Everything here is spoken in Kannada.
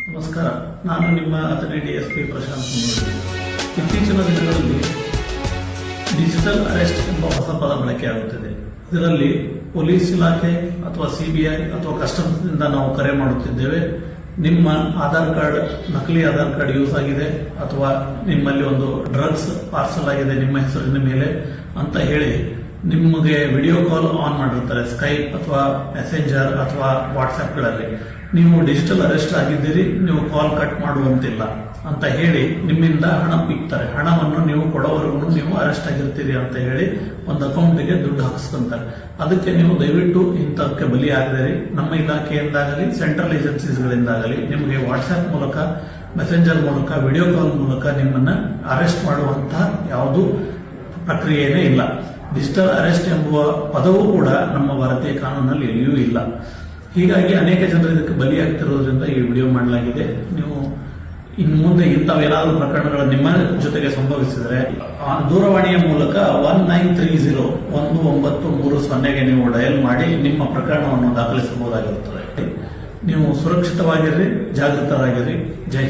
ನಮಸ್ಕಾರ, ನಾನು ನಿಮ್ಮ ಅಥಣಿ ಡಿಎಸ್ಪಿ ಪ್ರಶಾಂತ್ ಮುನ್ನೋಳಿ. ಇತ್ತೀಚಿನ ದಿನಗಳಲ್ಲಿ ಡಿಜಿಟಲ್ ಅರೆಸ್ಟ್ ಎಂಬ ಹೊಸ ಪದ ಬಳಕೆಯಾಗುತ್ತಿದೆ. ಇದರಲ್ಲಿ ಪೊಲೀಸ್ ಇಲಾಖೆ ಅಥವಾ ಸಿಬಿಐ ಅಥವಾ ಕಸ್ಟಮ್ಸ್ ನಿಂದ ನಾವು ಕರೆ ಮಾಡುತ್ತಿದ್ದೇವೆ. ನಿಮ್ಮ ಆಧಾರ್ ಕಾರ್ಡ್ ನಕಲಿ ಆಧಾರ್ ಕಾರ್ಡ್ ಯೂಸ್ ಆಗಿದೆ ಅಥವಾ ನಿಮ್ಮಲ್ಲಿ ಒಂದು ಡ್ರಗ್ಸ್ ಪಾರ್ಸಲ್ ಆಗಿದೆ ನಿಮ್ಮ ಹೆಸರಿನ ಮೇಲೆ ಅಂತ ಹೇಳಿ ನಿಮಗೆ ವಿಡಿಯೋ ಕಾಲ್ ಆನ್ ಮಾಡಿರ್ತಾರೆ, ಸ್ಕೈಪ್ ಅಥವಾ ಮೆಸೆಂಜರ್ ಅಥವಾ ವಾಟ್ಸ್ಆಪ್ಗಳಲ್ಲಿ. ನೀವು ಡಿಜಿಟಲ್ ಅರೆಸ್ಟ್ ಆಗಿದ್ದೀರಿ, ನೀವು ಕಾಲ್ ಕಟ್ ಮಾಡುವಂತಿಲ್ಲ ಅಂತ ಹೇಳಿ ನಿಮ್ಮಿಂದ ಹಣ ಬಿಕ್ತಾರೆ. ಹಣವನ್ನು ನೀವು ಕೊಡೋವರೆಗೂ ನೀವು ಅರೆಸ್ಟ್ ಆಗಿರ್ತೀರಿ ಅಂತ ಹೇಳಿ ಒಂದು ಅಕೌಂಟ್ಗೆ ದುಡ್ಡು ಹಾಕಿಸ್ಕೊಂತಾರೆ. ಅದಕ್ಕೆ ನೀವು ದಯವಿಟ್ಟು ಇಂಥಕ್ಕೆ ಬಲಿಯಾಗದಿರಿ. ನಮ್ಮ ಇಲಾಖೆಯಿಂದಾಗಲಿ ಸೆಂಟ್ರಲ್ ಏಜೆನ್ಸೀಸ್ಗಳಿಂದಾಗಲಿ ನಿಮಗೆ ವಾಟ್ಸ್ಆಪ್ ಮೂಲಕ, ಮೆಸೆಂಜರ್ ಮೂಲಕ, ವಿಡಿಯೋ ಕಾಲ್ ಮೂಲಕ ನಿಮ್ಮನ್ನ ಅರೆಸ್ಟ್ ಮಾಡುವಂತಹ ಯಾವುದೂ ಪ್ರಕ್ರಿಯೆನೇ ಇಲ್ಲ. ಡಿಜಿಟಲ್ ಅರೆಸ್ಟ್ ಎಂಬುವ ಪದವೂ ಕೂಡ ನಮ್ಮ ಭಾರತೀಯ ಕಾನೂನಲ್ಲಿ ಎಲ್ಲಿಯೂ ಇಲ್ಲ. ಹೀಗಾಗಿ ಅನೇಕ ಜನರು ಇದಕ್ಕೆ ಬಲಿಯಾಗ್ತಿರೋದ್ರಿಂದ ಈ ವಿಡಿಯೋ ಮಾಡಲಾಗಿದೆ. ನೀವು ಇನ್ನು ಮುಂದೆ ಇಂಥವೇನಾದರೂ ಪ್ರಕರಣಗಳು ನಿಮ್ಮ ಜೊತೆಗೆ ಸಂಭವಿಸಿದರೆ ದೂರವಾಣಿಯ ಮೂಲಕ 1930 ನೀವು ಡಯಲ್ ಮಾಡಿ ನಿಮ್ಮ ಪ್ರಕರಣವನ್ನು ದಾಖಲಿಸಬಹುದಾಗಿರುತ್ತದೆ. ನೀವು ಸುರಕ್ಷಿತವಾಗಿರ್ರಿ, ಜಾಗೃತರಾಗಿರ್ರಿ. ಜೈ